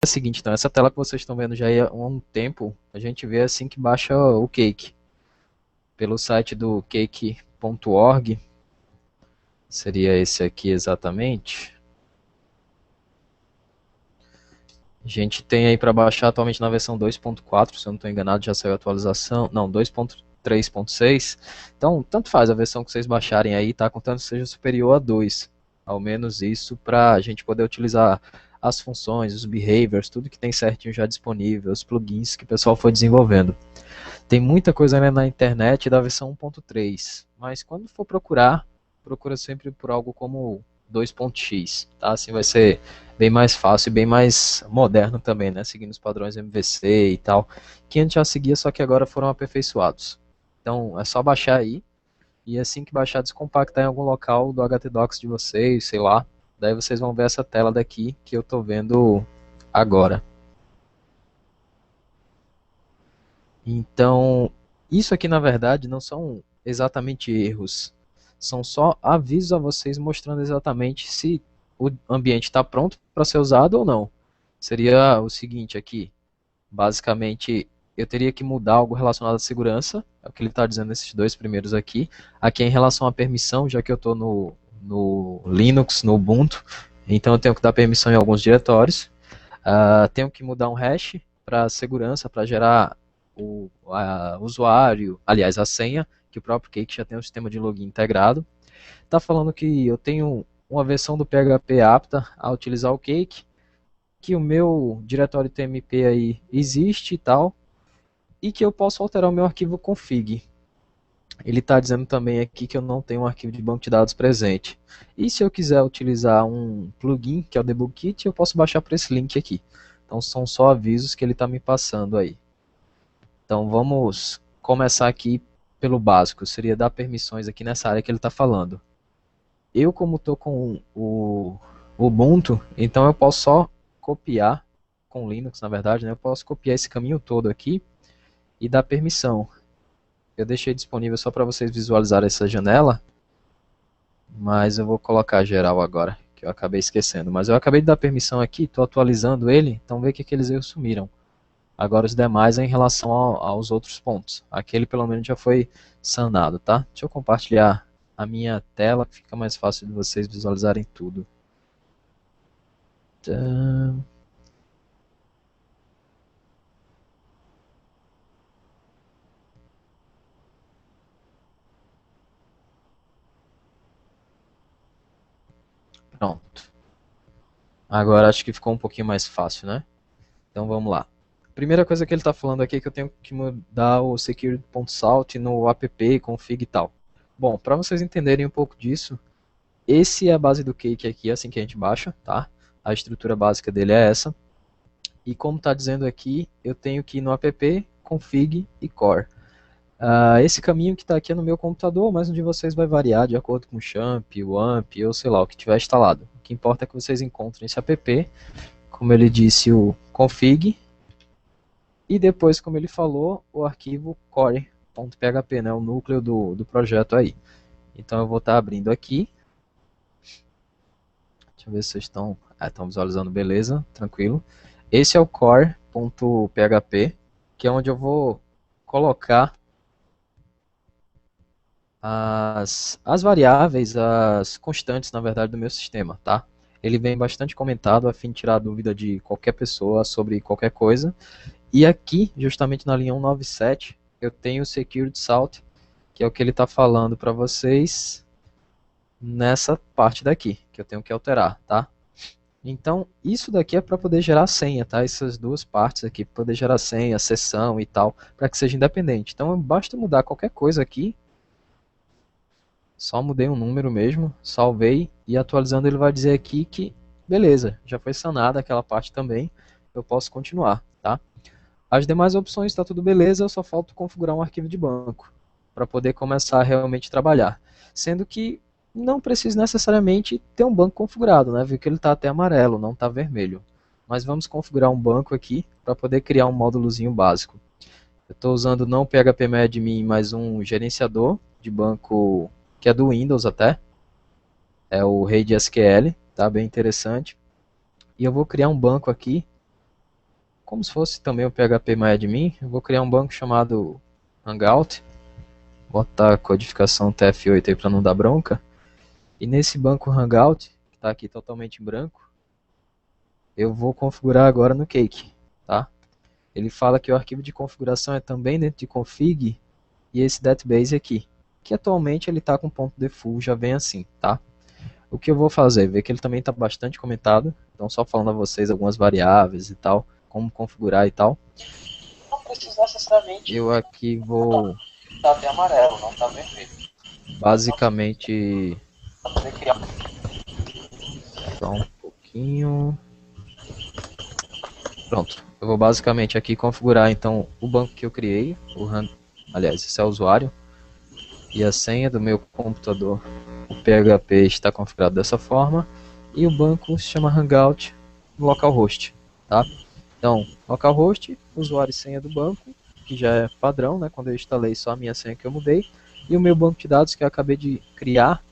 seguinte, então, essa tela que vocês estão vendo já há um tempo, a gente vê assim que baixa o Cake. Pelo site do cake.org, seria esse aqui exatamente. A gente tem aí para baixar atualmente na versão 2.4, se eu não estou enganado, já saiu a atualização. Não, 2.3.6. Então, tanto faz a versão que vocês baixarem aí, tá? Contanto que seja superior a 2. Ao menos isso para a gente poder utilizar as funções, os behaviors, tudo que tem certinho já disponível, os plugins que o pessoal foi desenvolvendo. Tem muita coisa, né, na internet da versão 1.3, mas quando for procurar, procura sempre por algo como 2.x, tá? Assim vai ser bem mais fácil e bem mais moderno também, né? Seguindo os padrões MVC e tal, que antes já seguia, só que agora foram aperfeiçoados. Então é só baixar aí, e assim que baixar, descompactar em algum local do HTDocs de vocês, sei lá. Daí vocês vão ver essa tela daqui que eu tô vendo agora. Então, isso aqui na verdade não são exatamente erros, são só avisos a vocês mostrando exatamente se o ambiente está pronto para ser usado ou não. Seria o seguinte aqui, basicamente eu teria que mudar algo relacionado à segurança, é o que ele está dizendo nesses dois primeiros aqui. Aqui é em relação à permissão, já que eu estou no Linux, no Ubuntu, então eu tenho que dar permissão em alguns diretórios. Tenho que mudar um hash para segurança, para gerar o usuário, aliás, a senha, que o próprio Cake já tem um sistema de login integrado. Está falando que eu tenho uma versão do PHP apta a utilizar o Cake, que o meu diretório TMP aí existe e tal, e que eu posso alterar o meu arquivo config. Ele está dizendo também aqui que eu não tenho um arquivo de banco de dados presente. E se eu quiser utilizar um plugin, que é o Debug Kit, eu posso baixar por esse link aqui. Então são só avisos que ele está me passando aí. Então vamos começar aqui pelo básico, seria dar permissões aqui nessa área que ele está falando. Eu, como estou com o Ubuntu, então eu posso só copiar, com Linux na verdade, né, eu posso copiar esse caminho todo aqui e dar permissão. Eu deixei disponível só para vocês visualizarem essa janela, mas eu vou colocar geral agora, que eu acabei esquecendo. Mas eu acabei de dar permissão aqui, estou atualizando ele, então vê que aqueles erros sumiram. Agora os demais é em relação aos outros pontos. Aquele pelo menos já foi sanado, tá? Deixa eu compartilhar a minha tela, que fica mais fácil de vocês visualizarem tudo. Tã. Pronto. Agora acho que ficou um pouquinho mais fácil, né? Então vamos lá. Primeira coisa que ele está falando aqui é que eu tenho que mudar o security.salt no app, config e tal. Bom, para vocês entenderem um pouco disso, esse é a base do Cake aqui, assim que a gente baixa, tá? A estrutura básica dele é essa. E como está dizendo aqui, eu tenho que ir no app, config e core. Esse caminho que está aqui é no meu computador, mas o de vocês vai variar de acordo com o champ, o amp ou sei lá, o que tiver instalado. O que importa é que vocês encontrem esse app, como ele disse, o config, e depois, como ele falou, o arquivo core.php, né, o núcleo do projeto aí. Então eu vou estar abrindo aqui. Deixa eu ver se vocês estão visualizando, beleza, tranquilo. Esse é o core.php, que é onde eu vou colocar as variáveis, as constantes, na verdade, do meu sistema, tá? Ele vem bastante comentado a fim de tirar a dúvida de qualquer pessoa sobre qualquer coisa. E aqui, justamente na linha 197, eu tenho o Security Salt, que é o que ele está falando para vocês nessa parte daqui, que eu tenho que alterar, tá? Então, isso daqui é para poder gerar senha, tá? Essas duas partes aqui, para poder gerar senha, sessão e tal, para que seja independente. Então, basta mudar qualquer coisa aqui, só mudei um número mesmo, salvei e atualizando ele vai dizer aqui que, beleza, já foi sanada aquela parte também, eu posso continuar, tá? As demais opções está tudo beleza, eu só falta configurar um arquivo de banco para poder começar a realmente trabalhar. Sendo que não precisa necessariamente ter um banco configurado, né? Viu que ele está até amarelo, não está vermelho. Mas vamos configurar um banco aqui para poder criar um módulozinho básico. Eu estou usando não o phpMadmin, mas um gerenciador de banco que é do Windows até. É o RaidSQL, tá bem interessante. E eu vou criar um banco aqui como se fosse também o PHP-MyAdmin, eu vou criar um banco chamado Hangout, botar a codificação TF8 aí para não dar bronca, e nesse banco Hangout, que está aqui totalmente em branco, eu vou configurar agora no Cake, tá? Ele fala que o arquivo de configuração é também dentro de config e esse database aqui, que atualmente ele está com ponto .default, já vem assim, tá? O que eu vou fazer? Ver que ele também está bastante comentado, então só falando a vocês algumas variáveis e tal, como configurar e tal. Não precisa necessariamente Eu aqui vou estar até amarelo, não tá vermelho. basicamente, Para poder criar. só um pouquinho, pronto. Eu vou basicamente aqui configurar então o banco que eu criei, aliás, esse é o usuário, e a senha do meu computador, o PHP está configurado dessa forma, e o banco se chama Hangout localhost, tá? Então, localhost, usuário e senha do banco, que já é padrão, né? Quando eu instalei só a minha senha que eu mudei, e o meu banco de dados que eu acabei de criar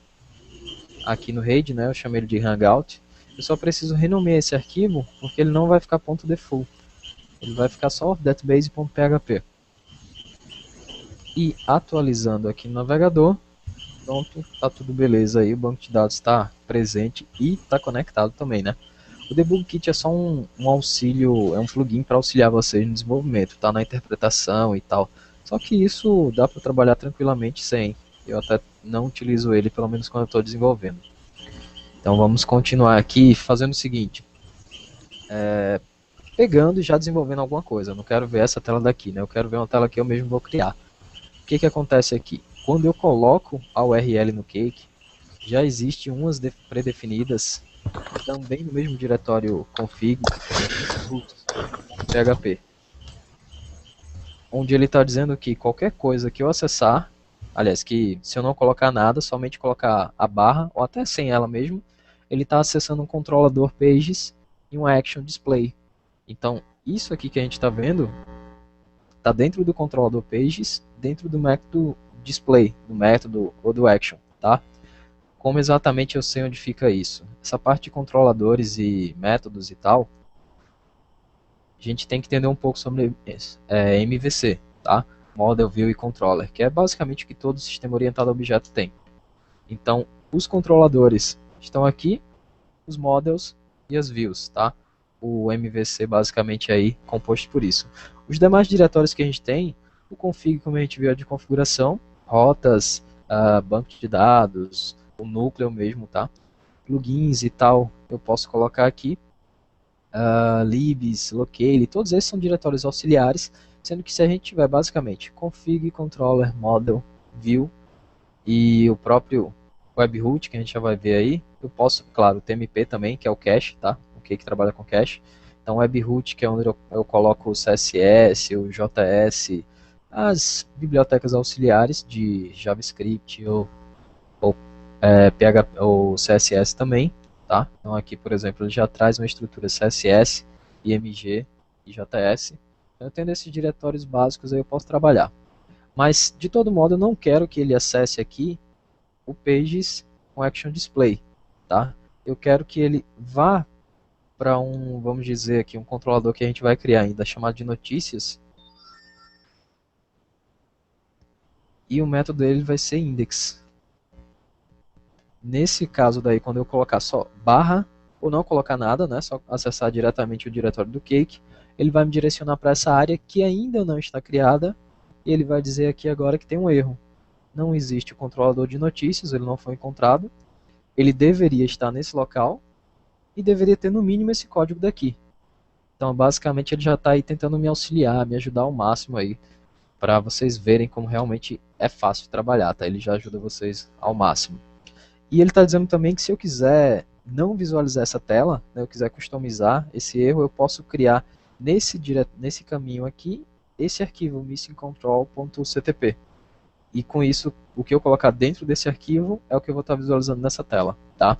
aqui no RAID, né? Eu chamei ele de Hangout. Eu só preciso renomear esse arquivo, porque ele não vai ficar .default. Ele vai ficar só database.php. E atualizando aqui no navegador, pronto, tá tudo beleza aí, o banco de dados está presente e está conectado também, né? O Debug Kit é só um auxílio, é um plugin para auxiliar vocês no desenvolvimento, tá? Na interpretação e tal. Só que isso dá para trabalhar tranquilamente sem. Eu até não utilizo ele, pelo menos quando eu estou desenvolvendo. Então vamos continuar aqui fazendo o seguinte. Pegando e já desenvolvendo alguma coisa. Eu não quero ver essa tela daqui, né? Eu quero ver uma tela que eu mesmo vou criar. O que acontece aqui? Quando eu coloco a URL no Cake, já existe umas pré-definidas também no mesmo diretório config PHP, onde ele está dizendo que qualquer coisa que eu acessar, aliás, que se eu não colocar nada, somente colocar a barra, ou até sem ela mesmo, ele está acessando um controlador pages e um action display. Então, isso aqui que a gente está vendo, está dentro do controlador pages, dentro do método display, do método ou do action, tá? Como exatamente eu sei onde fica isso? Essa parte de controladores e métodos e tal, a gente tem que entender um pouco sobre MVC, tá? Model, View e Controller, que é basicamente o que todo sistema orientado a objeto tem. Então, os controladores estão aqui, os models e as views, tá? O MVC basicamente aí composto por isso. Os demais diretórios que a gente tem, o config, como a gente viu, é de configuração, rotas, banco de dados, o núcleo mesmo, tá? Plugins e tal, eu posso colocar aqui. Libs, locale, todos esses são diretórios auxiliares, sendo que se a gente tiver basicamente config, controller, model, view e o próprio webhook, que a gente já vai ver aí, eu posso, claro, o TMP também, que é o cache, tá? O que trabalha com cache. Então, webhook, que é onde eu coloco o CSS, o JS, as bibliotecas auxiliares de JavaScript ou PHP, ou CSS também, tá? Então aqui, por exemplo, ele já traz uma estrutura CSS, IMG e JS. Eu tendo esses diretórios básicos aí eu posso trabalhar. Mas, de todo modo, eu não quero que ele acesse aqui o Pages com Action Display, tá? Eu quero que ele vá para um, vamos dizer aqui, um controlador que a gente vai criar ainda, chamado de notícias. E o método dele vai ser index. Nesse caso daí, quando eu colocar só barra, ou não colocar nada, né, só acessar diretamente o diretório do Cake, ele vai me direcionar para essa área que ainda não está criada, e ele vai dizer aqui agora que tem um erro. Não existe o controlador de notícias, ele não foi encontrado, ele deveria estar nesse local, e deveria ter no mínimo esse código daqui. Então, basicamente, ele já está aí tentando me auxiliar, me ajudar ao máximo aí, para vocês verem como realmente é fácil trabalhar, tá? Ele já ajuda vocês ao máximo. E ele está dizendo também que se eu quiser não visualizar essa tela, né, eu quiser customizar esse erro, eu posso criar nesse caminho aqui, esse arquivo missingcontrol.ctp. E com isso, o que eu colocar dentro desse arquivo é o que eu vou estar visualizando nessa tela, tá?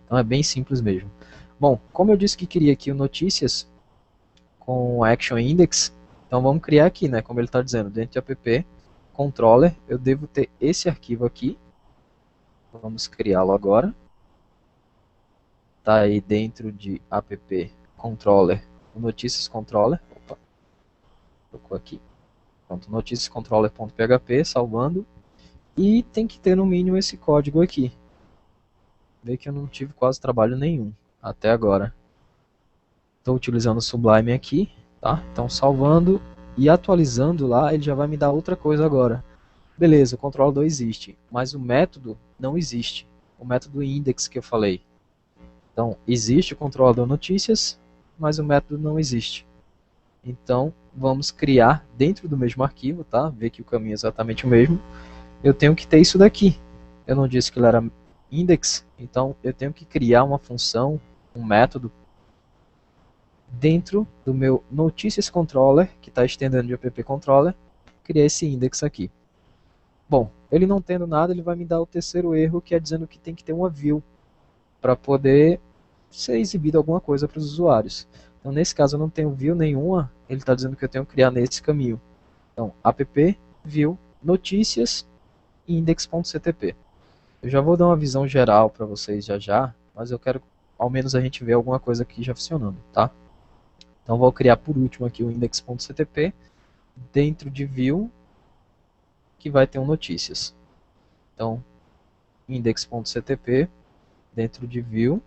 Então é bem simples mesmo. Bom, como eu disse que queria aqui o notícias com action index, então vamos criar aqui, né, como ele está dizendo, dentro de app controller, eu devo ter esse arquivo aqui. Vamos criá-lo agora. Está aí dentro de app controller, o notícias controller. Tocou aqui. Pronto, notícias controller.php, salvando. E tem que ter no mínimo esse código aqui. Vê que eu não tive quase trabalho nenhum até agora. Estou utilizando o Sublime aqui, tá? Então salvando e atualizando lá, ele já vai me dar outra coisa agora. Beleza, o controlador existe, mas o método não existe. O método index que eu falei. Então, existe o controlador notícias, mas o método não existe. Então, vamos criar dentro do mesmo arquivo, tá? Ver que o caminho é exatamente o mesmo. Eu tenho que ter isso daqui. Eu não disse que ele era index, então eu tenho que criar uma função, um método, dentro do meu notícias controller, que está estendendo de app controller, criar esse index aqui. Bom, ele não tendo nada, ele vai me dar o terceiro erro, que é dizendo que tem que ter uma view para poder ser exibido alguma coisa para os usuários. Então, nesse caso, eu não tenho view nenhuma, ele está dizendo que eu tenho que criar nesse caminho. Então, app, view, notícias, index.ctp. Eu já vou dar uma visão geral para vocês já, mas eu quero ao menos a gente ver alguma coisa aqui já funcionando, tá? Então, vou criar por último aqui o index.ctp, dentro de view, que vai ter um notícias. Então, index.ctp, dentro de view,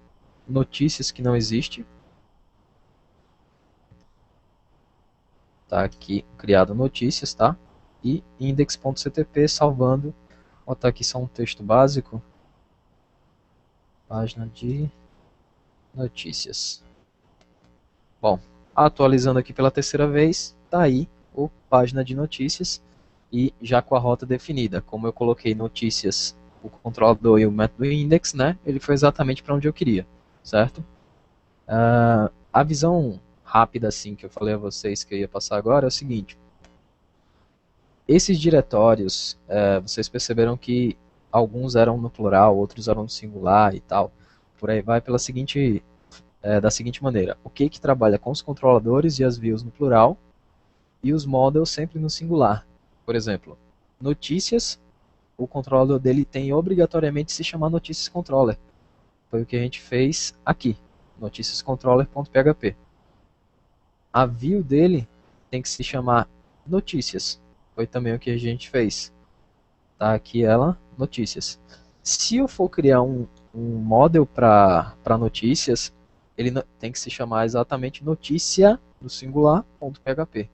notícias que não existe. Tá aqui criado notícias, tá? E index.ctp salvando. Vou botar aqui só um texto básico. Página de notícias. Bom, atualizando aqui pela terceira vez, tá aí o página de notícias e já com a rota definida. Como eu coloquei notícias, o controlador e o método index, né? Ele foi exatamente para onde eu queria, certo? A visão rápida assim que eu falei a vocês que eu ia passar agora é o seguinte. Esses diretórios, vocês perceberam que alguns eram no plural, outros eram no singular e tal. Por aí vai pela seguinte, da seguinte maneira. O Cake trabalha com os controladores e as views no plural e os models sempre no singular. Por exemplo, notícias, o controlador dele tem obrigatoriamente se chamar notícias controller. Foi o que a gente fez aqui, noticiascontroller.php. A view dele tem que se chamar notícias. Foi também o que a gente fez. Tá aqui ela, notícias. Se eu for criar um model para notícias, ele tem que se chamar exatamente notícia no singular.php.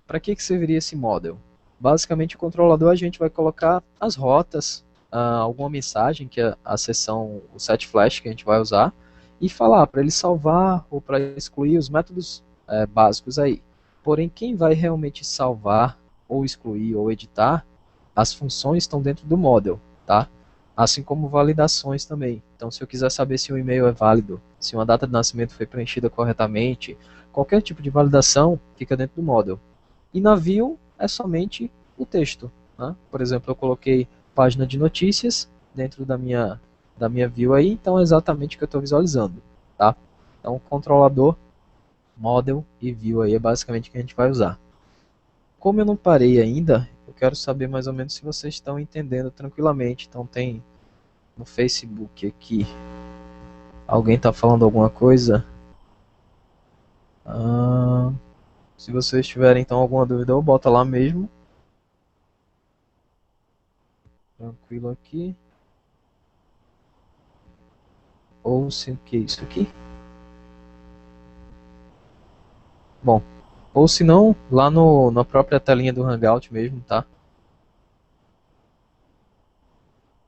Para que serviria esse model? Basicamente, o controlador a gente vai colocar as rotas, alguma mensagem, que é a seção, o set flash que a gente vai usar, e falar para ele salvar ou para excluir os métodos básicos aí. Porém, quem vai realmente salvar ou excluir ou editar, as funções estão dentro do model, tá? Assim como validações também. Então, se eu quiser saber se um e-mail é válido, se uma data de nascimento foi preenchida corretamente, qualquer tipo de validação fica dentro do model. E na view é somente o texto, né? Por exemplo, eu coloquei página de notícias dentro da minha view aí, então é exatamente o que eu estou visualizando, tá? Então, controlador, model e view aí é basicamente o que a gente vai usar. Como eu não parei ainda, eu quero saber mais ou menos se vocês estão entendendo tranquilamente. Então tem no Facebook aqui, alguém está falando alguma coisa? Se vocês tiverem então alguma dúvida, bota lá mesmo. Tranquilo aqui. Ou se o que é isso aqui? Bom, ou se não, lá na própria telinha do Hangout mesmo, tá?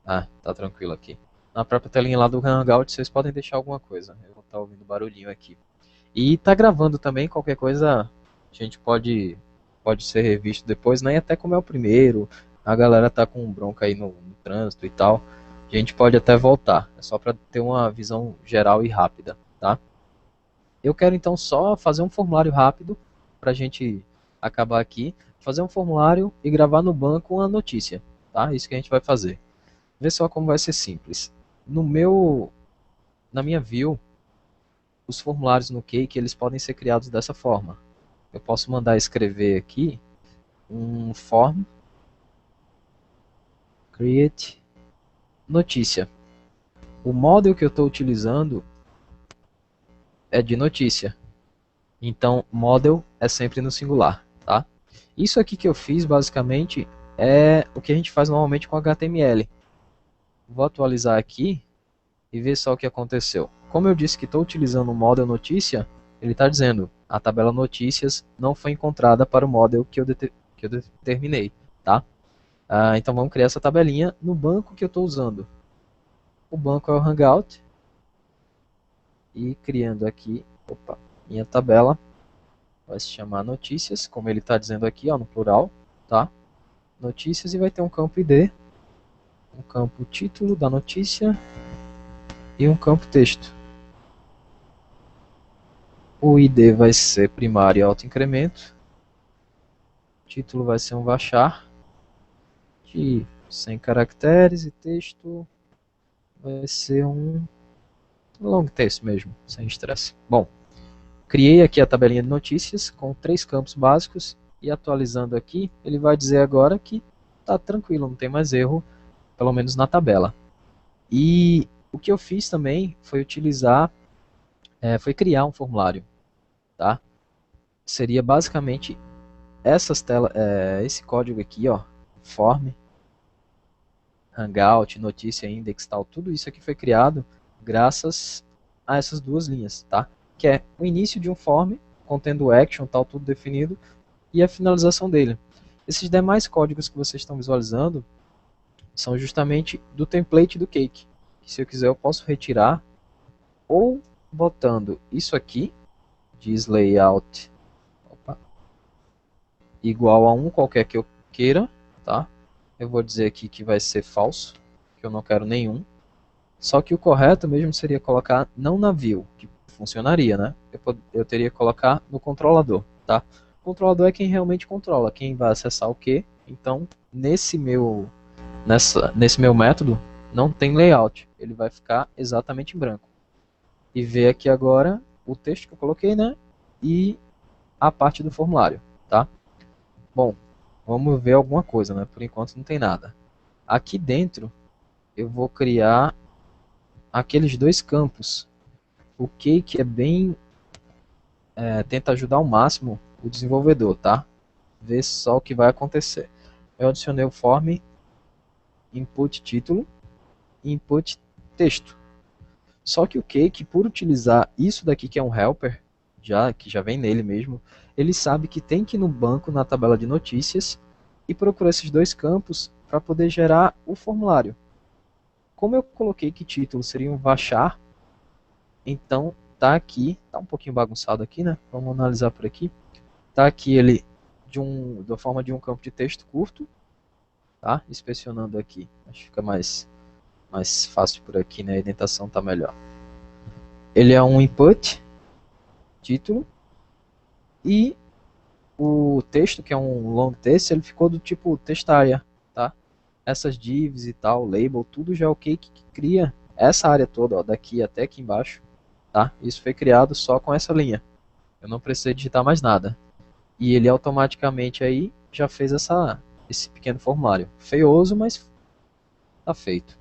Tá tranquilo aqui. Na própria telinha lá do Hangout vocês podem deixar alguma coisa. Eu vou estar ouvindo barulhinho aqui. E tá gravando também, qualquer coisa a gente pode ser revisto depois, né? E até como é o primeiro, a galera tá com bronca aí no trânsito e tal, a gente pode até voltar. É só para ter uma visão geral e rápida, tá? Eu quero então só fazer um formulário rápido pra gente acabar aqui, fazer um formulário e gravar no banco uma notícia, tá? Isso que a gente vai fazer. Vê só como vai ser simples. Na minha view, os formulários no Cake eles podem ser criados dessa forma. Eu posso mandar escrever aqui um form create notícia. O model que eu estou utilizando é de notícia. Então, model é sempre no singular, tá? Isso aqui que eu fiz, basicamente, é o que a gente faz normalmente com HTML. Vou atualizar aqui e ver só o que aconteceu. Como eu disse que estou utilizando o model notícia, ele está dizendo a tabela notícias não foi encontrada para o model que eu determinei. Tá? Então vamos criar essa tabelinha no banco que eu estou usando. O banco é o Hangout. E criando aqui, minha tabela vai se chamar notícias, como ele está dizendo aqui, ó, no plural, tá? Notícias, e vai ter um campo ID, um campo título da notícia e um campo texto. O ID vai ser primário e autoincremento. O título vai ser um varchar de 100 caracteres e texto vai ser um long text mesmo, sem estresse. Bom, criei aqui a tabelinha de notícias com 3 campos básicos e atualizando aqui, ele vai dizer agora que está tranquilo, não tem mais erro, pelo menos na tabela. E o que eu fiz também foi foi criar um formulário, tá? Seria basicamente esse código aqui, ó, form, hangout, notícia, index, tal, tudo isso aqui foi criado graças a essas duas linhas, tá? Que é o início de um form, contendo action, tal, tudo definido, e a finalização dele. Esses demais códigos que vocês estão visualizando são justamente do template do Cake. Que se eu quiser eu posso retirar ou botando isso aqui, diz layout, igual a um qualquer que eu queira, tá? Eu vou dizer aqui que vai ser falso, que eu não quero nenhum. Só que o correto mesmo seria colocar não na view, que funcionaria, né? Eu teria que colocar no controlador, tá? O controlador é quem realmente controla, quem vai acessar o que. Então, nesse meu método, não tem layout. Ele vai ficar exatamente em branco. E ver aqui agora o texto que eu coloquei, né? E a parte do formulário, tá? Bom, vamos ver alguma coisa, né? Por enquanto não tem nada. Aqui dentro, eu vou criar aqueles dois campos. O Cake é bem... tenta ajudar ao máximo o desenvolvedor, tá? Ver só o que vai acontecer. Eu adicionei o form input título e input texto. Só que o Cake, por utilizar isso daqui que é um helper, que já vem nele mesmo, ele sabe que tem que ir no banco, na tabela de notícias, e procurar esses dois campos para poder gerar o formulário. Como eu coloquei que título seria um varchar, então tá aqui, tá um pouquinho bagunçado aqui, né? Vamos analisar por aqui. Tá aqui ele da forma de um campo de texto curto, tá? Inspecionando aqui, acho que fica mais fácil por aqui, né? A indentação tá melhor. Ele é um input, título, e o texto, que é um long text, ele ficou do tipo textárea, tá? Essas divs e tal, label, tudo já é o Cake que cria essa área toda, ó, daqui até aqui embaixo, tá? Isso foi criado só com essa linha. Eu não precisei digitar mais nada. E ele automaticamente aí já fez esse pequeno formulário. Feioso, mas tá feito.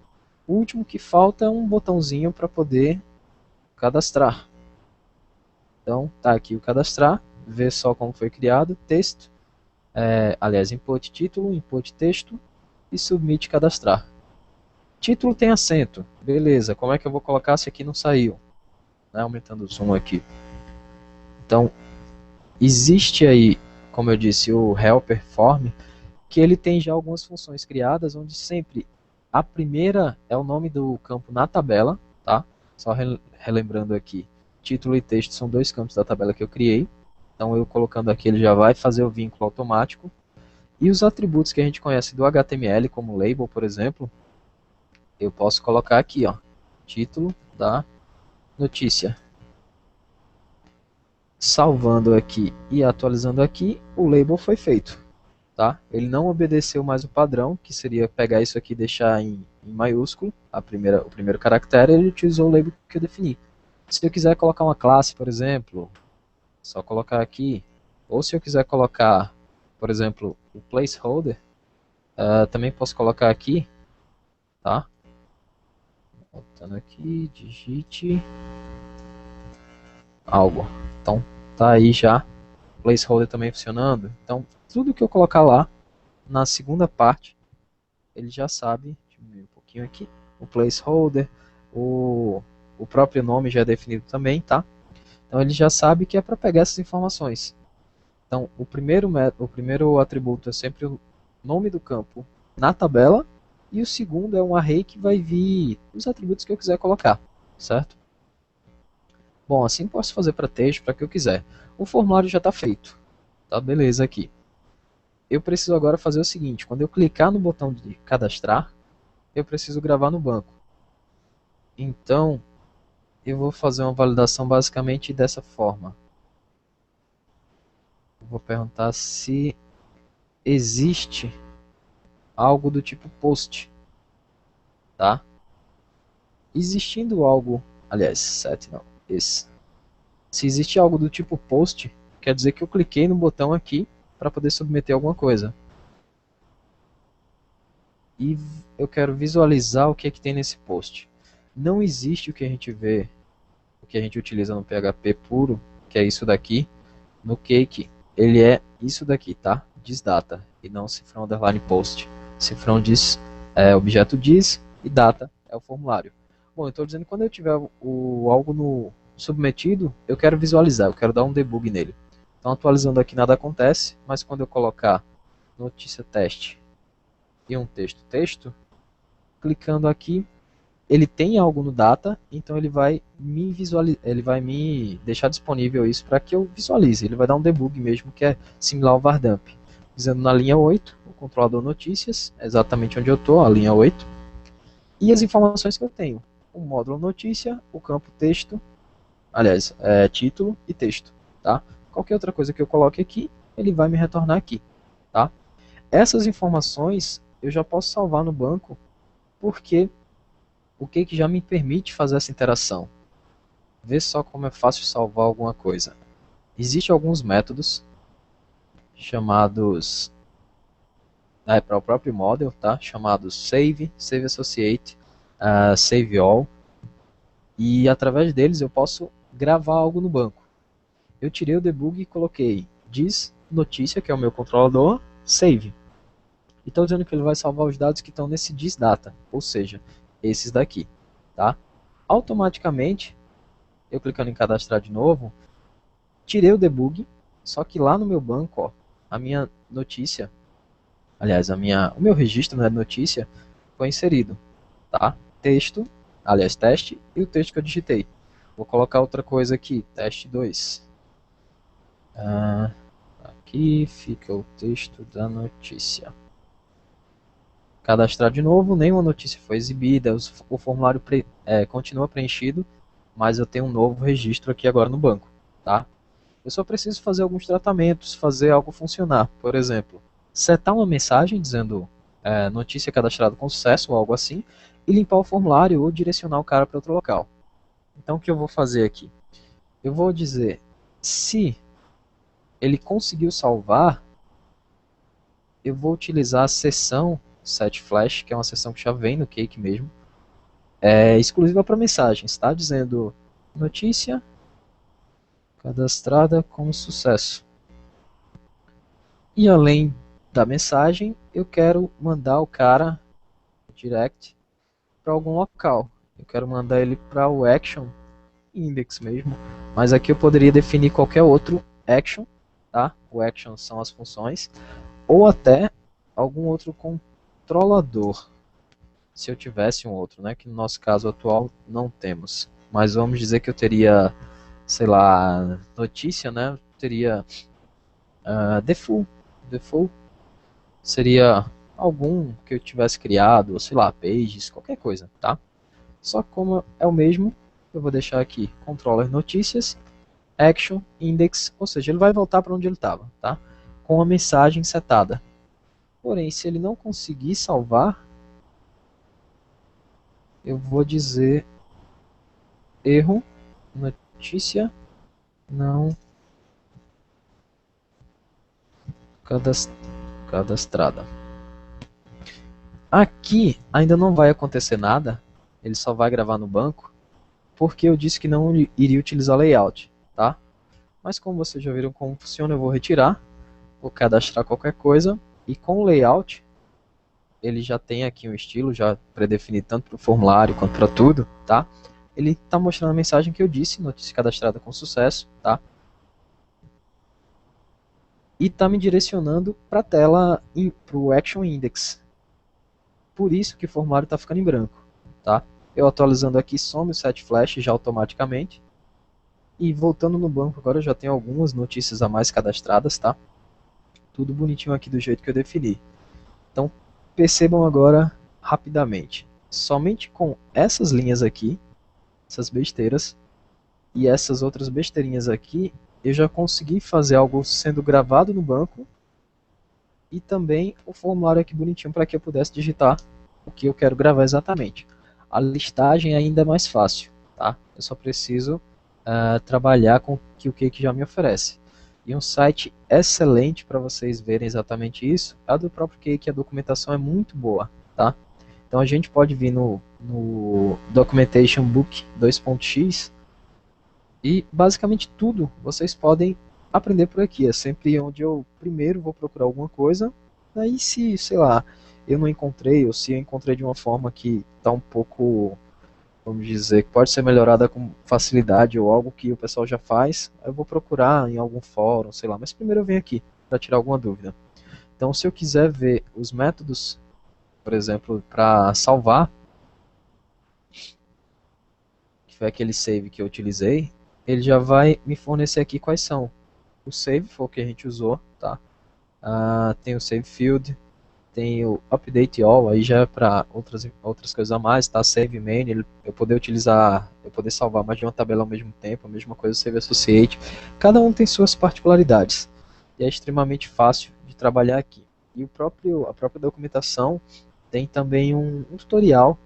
O último que falta é um botãozinho para poder cadastrar. Então, tá aqui o cadastrar, ver só como foi criado, texto, aliás, input título, input texto e submit cadastrar. Título tem acento, beleza, como é que eu vou colocar se aqui não saiu? Né, aumentando o zoom aqui. Então, existe aí, como eu disse, o helper form, que ele tem já algumas funções criadas, onde sempre a primeira é o nome do campo na tabela, tá? Só relembrando aqui, título e texto são dois campos da tabela que eu criei. Então eu colocando aqui ele já vai fazer o vínculo automático. E os atributos que a gente conhece do HTML, como label, por exemplo, eu posso colocar aqui, ó, título da notícia. Salvando aqui e atualizando aqui, o label foi feito. Tá? Ele não obedeceu mais o padrão, que seria pegar isso aqui e deixar em maiúsculo, o primeiro caractere, ele utilizou o label que eu defini. Se eu quiser colocar uma classe, por exemplo, só colocar aqui, ou se eu quiser colocar, por exemplo, o placeholder, também posso colocar aqui, tá? Voltando aqui, digite algo. Então, tá aí já placeholder também funcionando. Então, tudo que eu colocar lá, na segunda parte, ele já sabe, deixa eu ver um pouquinho aqui, o placeholder, o próprio nome já é definido também, tá? Então ele já sabe que é para pegar essas informações. Então o primeiro atributo é sempre o nome do campo na tabela, e o segundo é um array que vai vir os atributos que eu quiser colocar, certo? Bom, assim posso fazer para texto, para o que eu quiser. O formulário já está feito, tá? Beleza aqui. Eu preciso agora fazer o seguinte, quando eu clicar no botão de cadastrar, eu preciso gravar no banco. Então, eu vou fazer uma validação basicamente dessa forma. Eu vou perguntar se existe algo do tipo post, tá? Existindo algo, aliás, set não, esse. Se existe algo do tipo post, quer dizer que eu cliquei no botão aqui para poder submeter alguma coisa. E eu quero visualizar o que é que tem nesse post. Não existe o que a gente vê, o que a gente utiliza no PHP puro, que é isso daqui. No Cake, ele é isso daqui, tá? Diz data e não cifrão underline post. Cifrão diz objeto diz e data é o formulário. Bom, eu estou dizendo que quando eu tiver algo no submetido, eu quero visualizar, eu quero dar um debug nele. Então, atualizando aqui nada acontece, mas quando eu colocar notícia teste e um texto, clicando aqui, ele tem algo no data, então ele vai me deixar disponível isso para que eu visualize. Ele vai dar um debug mesmo, que é similar ao vardamp. Dizendo na linha 8, o controlador notícias, exatamente onde eu estou, a linha 8, e as informações que eu tenho. O módulo notícia, o campo texto, aliás, título e texto. Tá? Qualquer outra coisa que eu coloque aqui, ele vai me retornar aqui. Tá? Essas informações eu já posso salvar no banco, porque o que já me permite fazer essa interação? Vê só como é fácil salvar alguma coisa. Existem alguns métodos chamados para o próprio model, tá? Chamados save, save associate, save all, e através deles eu posso gravar algo no banco. Eu tirei o debug e coloquei diz notícia, que é o meu controlador, save. E estou dizendo que ele vai salvar os dados que estão nesse diz data, ou seja, esses daqui, tá? Automaticamente, eu clicando em cadastrar de novo, tirei o debug, só que lá no meu banco, ó, a minha notícia, aliás, o meu registro, né, de notícia foi inserido, tá? Texto, aliás, teste e o texto que eu digitei. Vou colocar outra coisa aqui, teste 2. Aqui fica o texto da notícia. Cadastrar de novo, nenhuma notícia foi exibida, o formulário continua preenchido, mas eu tenho um novo registro aqui agora no banco, tá? Eu só preciso fazer alguns tratamentos, fazer algo funcionar. Por exemplo, setar uma mensagem dizendo notícia cadastrada com sucesso ou algo assim, e limpar o formulário ou direcionar o cara para outro local. Então o que eu vou fazer aqui? Eu vou dizer, se ele conseguiu salvar, eu vou utilizar a seção setFlash, que é uma seção que já vem no Cake mesmo, exclusiva para mensagens, tá? Dizendo notícia cadastrada com sucesso. E além da mensagem, eu quero mandar o cara direct para algum local. Eu quero mandar ele para o action index mesmo, mas aqui eu poderia definir qualquer outro action, tá? O action são as funções, ou até algum outro controlador, se eu tivesse um outro, né? Que no nosso caso atual não temos. Mas vamos dizer que eu teria, sei lá, notícia, né? Eu teria default seria algum que eu tivesse criado, ou sei lá, pages, qualquer coisa, tá? Só que como é o mesmo, eu vou deixar aqui controller notícias, action, index, ou seja, ele vai voltar para onde ele estava, tá? Com a mensagem setada. Porém, se ele não conseguir salvar, eu vou dizer erro, notícia não cadastrada. Aqui ainda não vai acontecer nada, ele só vai gravar no banco, porque eu disse que não iria utilizar layout, tá? mas como vocês já viram como funciona, eu vou retirar, vou cadastrar qualquer coisa, e com o layout, ele já tem aqui um estilo já predefinido tanto para o formulário quanto para tudo, tá? Ele está mostrando a mensagem que eu disse, notícia cadastrada com sucesso, tá? E está me direcionando para a tela, para o Action Index. Por isso que o formulário está ficando em branco, tá? Eu atualizando aqui, some o set flash já automaticamente. E voltando no banco agora, eu já tenho algumas notícias a mais cadastradas, tá? Tudo bonitinho aqui do jeito que eu defini. Então, percebam agora rapidamente. Somente com essas linhas aqui, essas besteiras, e essas outras besteirinhas aqui, eu já consegui fazer algo sendo gravado no banco e também o formulário aqui bonitinho para que eu pudesse digitar o que eu quero gravar exatamente. A listagem ainda é mais fácil, tá? Eu só preciso trabalhar com o que o Cake já me oferece. E um site excelente para vocês verem exatamente isso é a do próprio Cake, a documentação é muito boa, tá? Então a gente pode vir no Documentation Book 2.x e basicamente tudo vocês podem aprender por aqui. É sempre onde eu primeiro vou procurar alguma coisa, aí se, sei lá, eu não encontrei, ou se eu encontrei de uma forma que está um pouco, vamos dizer, que pode ser melhorada com facilidade, ou algo que o pessoal já faz, eu vou procurar em algum fórum, sei lá, mas primeiro eu venho aqui para tirar alguma dúvida. Então se eu quiser ver os métodos, por exemplo, para salvar, que foi aquele save que eu utilizei, ele já vai me fornecer aqui quais são. O save foi o que a gente usou, tá? Tem o save field, tem o update all, aí já é para outras coisas a mais, tá? Save main, eu poder utilizar, eu poder salvar mais de uma tabela ao mesmo tempo, a mesma coisa save associate. Cada um tem suas particularidades e é extremamente fácil de trabalhar aqui. E a própria documentação tem também um tutorial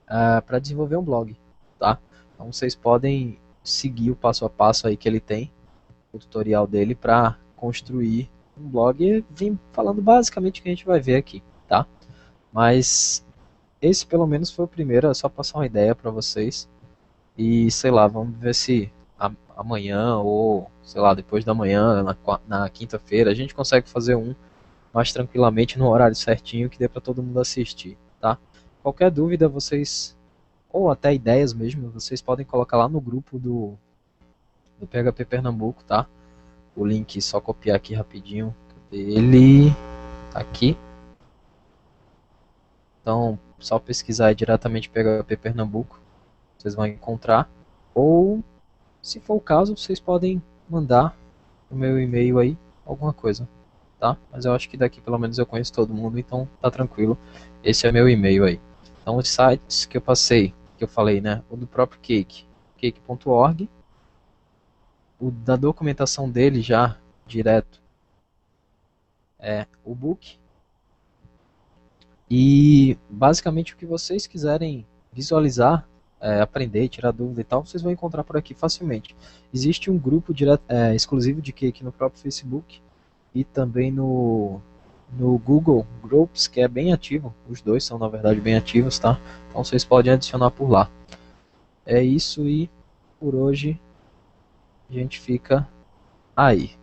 para desenvolver um blog, tá? Então vocês podem seguir o passo a passo aí que ele tem, o tutorial dele para construir um blog e vim falando basicamente o que a gente vai ver aqui, tá? Mas esse pelo menos foi o primeiro, é só passar uma ideia para vocês e sei lá, vamos ver se amanhã ou sei lá, depois da manhã, na quinta-feira, a gente consegue fazer um mais tranquilamente no horário certinho que dê para todo mundo assistir, tá? Qualquer dúvida vocês, ou até ideias mesmo, vocês podem colocar lá no grupo do PHP Pernambuco, tá? O link, só copiar aqui rapidinho. Cadê ele? Tá aqui. Então, só pesquisar aí diretamente PHP Pernambuco, vocês vão encontrar. Ou, se for o caso, vocês podem mandar no meu e-mail aí alguma coisa, tá? Mas eu acho que daqui pelo menos eu conheço todo mundo, então tá tranquilo. Esse é meu e-mail aí. Então, os sites que eu passei, que eu falei, né? O do próprio Cake, cake.org. O da documentação dele já, direto, é o book. E basicamente o que vocês quiserem visualizar, aprender, tirar dúvida e tal, vocês vão encontrar por aqui facilmente. Existe um grupo exclusivo de Cake no próprio Facebook e também no Google Groups, que é bem ativo. Os dois são na verdade bem ativos, tá? Então vocês podem adicionar por lá. É isso e por hoje a gente fica aí.